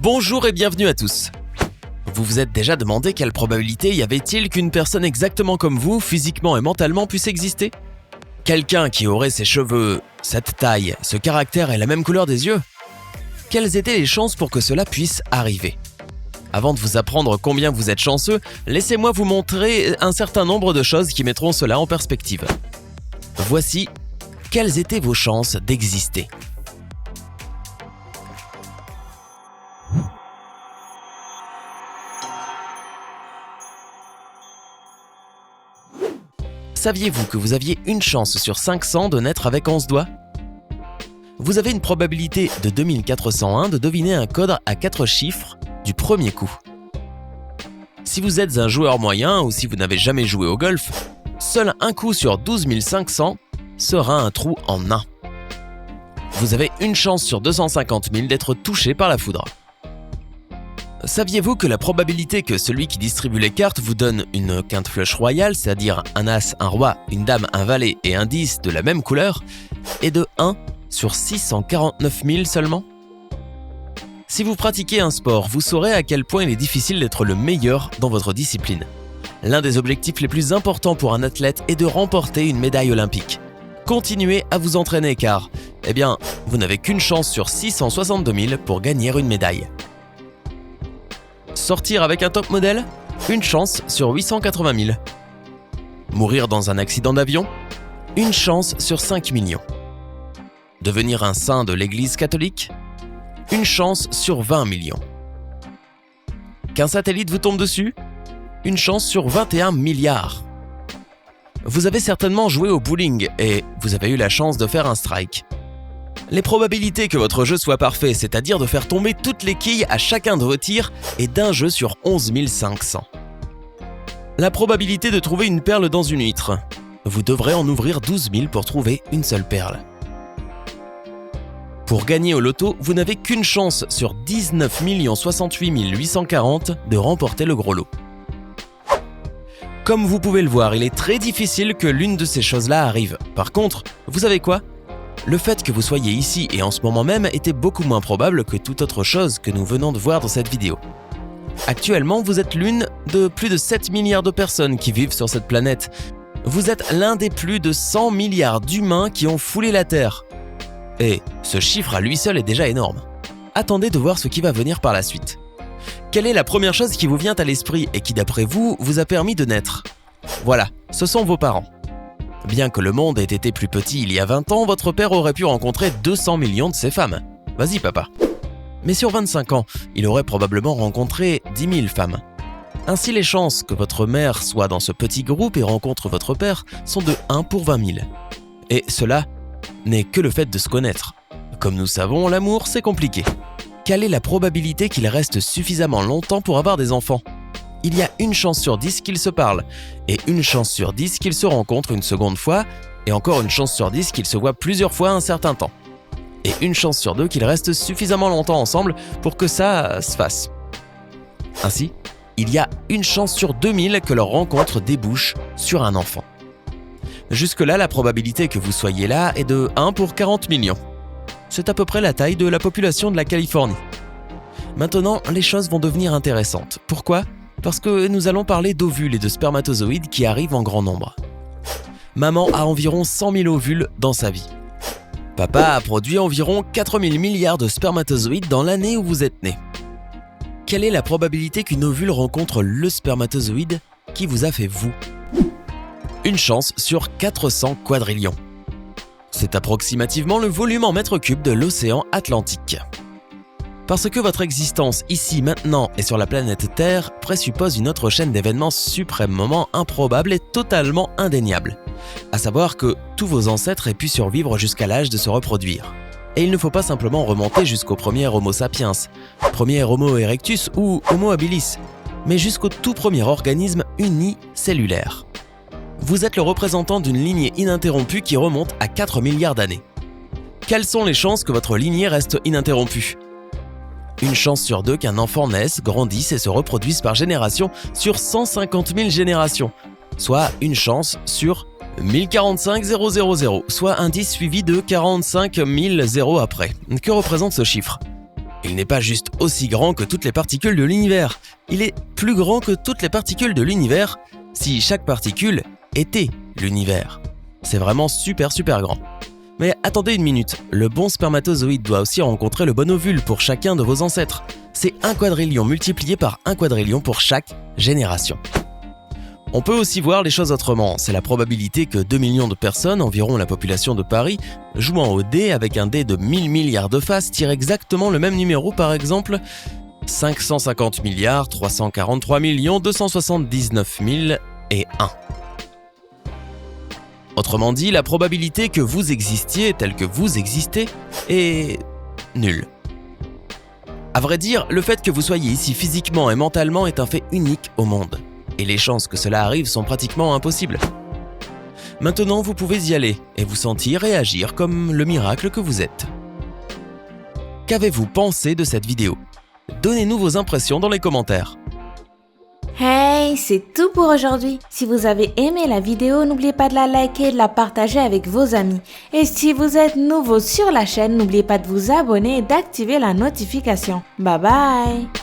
Bonjour et bienvenue à tous. Vous vous êtes déjà demandé quelle probabilité y avait-il qu'une personne exactement comme vous, physiquement et mentalement, puisse exister ? Quelqu'un qui aurait ses cheveux, cette taille, ce caractère et la même couleur des yeux ? Quelles étaient les chances pour que cela puisse arriver ? Avant de vous apprendre combien vous êtes chanceux, laissez-moi vous montrer un certain nombre de choses qui mettront cela en perspective. Voici quelles étaient vos chances d'exister. Saviez-vous que vous aviez une chance sur 500 de naître avec 11 doigts ? Vous avez une probabilité de 2401 de deviner un code à 4 chiffres du premier coup. Si vous êtes un joueur moyen ou si vous n'avez jamais joué au golf, seul un coup sur 12 500 sera un trou en 1. Vous avez une chance sur 250 000 d'être touché par la foudre. Saviez-vous que la probabilité que celui qui distribue les cartes vous donne une quinte flush royale, c'est-à-dire un as, un roi, une dame, un valet et un 10 de la même couleur, est de 1 sur 649 000 seulement ? Si vous pratiquez un sport, vous saurez à quel point il est difficile d'être le meilleur dans votre discipline. L'un des objectifs les plus importants pour un athlète est de remporter une médaille olympique. Continuez à vous entraîner car, vous n'avez qu'une chance sur 662 000 pour gagner une médaille. Sortir avec un top modèle ? Une chance sur 880 000. Mourir dans un accident d'avion ? Une chance sur 5 millions. Devenir un saint de l'Église catholique ? Une chance sur 20 millions. Qu'un satellite vous tombe dessus ? Une chance sur 21 milliards. Vous avez certainement joué au bowling et vous avez eu la chance de faire un strike. Les probabilités que votre jeu soit parfait, c'est-à-dire de faire tomber toutes les quilles à chacun de vos tirs, est d'un jeu sur 11 500. La probabilité de trouver une perle dans une huître. Vous devrez en ouvrir 12 000 pour trouver une seule perle. Pour gagner au loto, vous n'avez qu'une chance sur 19 068 840 de remporter le gros lot. Comme vous pouvez le voir, il est très difficile que l'une de ces choses-là arrive. Par contre, vous savez quoi ? Le fait que vous soyez ici et en ce moment même était beaucoup moins probable que toute autre chose que nous venons de voir dans cette vidéo. Actuellement, vous êtes l'une de plus de 7 milliards de personnes qui vivent sur cette planète. Vous êtes l'un des plus de 100 milliards d'humains qui ont foulé la Terre. Et ce chiffre à lui seul est déjà énorme. Attendez de voir ce qui va venir par la suite. Quelle est la première chose qui vous vient à l'esprit et qui, d'après vous, vous a permis de naître ? Voilà, ce sont vos parents. Bien que le monde ait été plus petit il y a 20 ans, votre père aurait pu rencontrer 200 millions de ces femmes. Vas-y papa. Mais sur 25 ans, il aurait probablement rencontré 10 000 femmes. Ainsi, les chances que votre mère soit dans ce petit groupe et rencontre votre père sont de 1 pour 20 000. Et cela n'est que le fait de se connaître. Comme nous savons, l'amour, c'est compliqué. Quelle est la probabilité qu'il reste suffisamment longtemps pour avoir des enfants ? Il y a une chance sur 10 qu'ils se parlent, et une chance sur 10 qu'ils se rencontrent une seconde fois, et encore une chance sur 10 qu'ils se voient plusieurs fois un certain temps. Et une chance sur 2 qu'ils restent suffisamment longtemps ensemble pour que ça se fasse. Ainsi, il y a une chance sur 2000 que leur rencontre débouche sur un enfant. Jusque-là, la probabilité que vous soyez là est de 1 pour 40 millions. C'est à peu près la taille de la population de la Californie. Maintenant, les choses vont devenir intéressantes. Pourquoi ? Parce que nous allons parler d'ovules et de spermatozoïdes qui arrivent en grand nombre. Maman a environ 100 000 ovules dans sa vie. Papa a produit environ 4 000 milliards de spermatozoïdes dans l'année où vous êtes né. Quelle est la probabilité qu'une ovule rencontre le spermatozoïde qui vous a fait vous ? Une chance sur 400 quadrillions. C'est approximativement le volume en mètres cubes de l'océan Atlantique. Parce que votre existence ici, maintenant et sur la planète Terre présuppose une autre chaîne d'événements suprêmement improbables et totalement indéniables. À savoir que tous vos ancêtres aient pu survivre jusqu'à l'âge de se reproduire. Et il ne faut pas simplement remonter jusqu'au premier Homo sapiens, premier Homo erectus ou Homo habilis, mais jusqu'au tout premier organisme unicellulaire. Vous êtes le représentant d'une lignée ininterrompue qui remonte à 4 milliards d'années. Quelles sont les chances que votre lignée reste ininterrompue ? Une chance sur 2 qu'un enfant naisse, grandisse et se reproduise par génération sur 150 000 générations, soit une chance sur 1045 000, soit un 10 suivi de 45 000 zéros après. Que représente ce chiffre ? Il n'est pas juste aussi grand que toutes les particules de l'univers, il est plus grand que toutes les particules de l'univers si chaque particule était l'univers. C'est vraiment super grand. Mais attendez une minute, le bon spermatozoïde doit aussi rencontrer le bon ovule pour chacun de vos ancêtres. C'est 1 quadrillion multiplié par 1 quadrillion pour chaque génération. On peut aussi voir les choses autrement, c'est la probabilité que 2 millions de personnes, environ la population de Paris, jouant au dé avec un dé de 1000 milliards de faces, tirent exactement le même numéro, par exemple 550 milliards 343 millions 279 000 et 1. Autrement dit, la probabilité que vous existiez tel que vous existez est nulle. À vrai dire, le fait que vous soyez ici physiquement et mentalement est un fait unique au monde. Et les chances que cela arrive sont pratiquement impossibles. Maintenant, vous pouvez y aller et vous sentir et agir comme le miracle que vous êtes. Qu'avez-vous pensé de cette vidéo ? Donnez-nous vos impressions dans les commentaires. Hey, c'est tout pour aujourd'hui. Si vous avez aimé la vidéo, n'oubliez pas de la liker et de la partager avec vos amis. Et si vous êtes nouveau sur la chaîne, n'oubliez pas de vous abonner et d'activer la notification. Bye bye!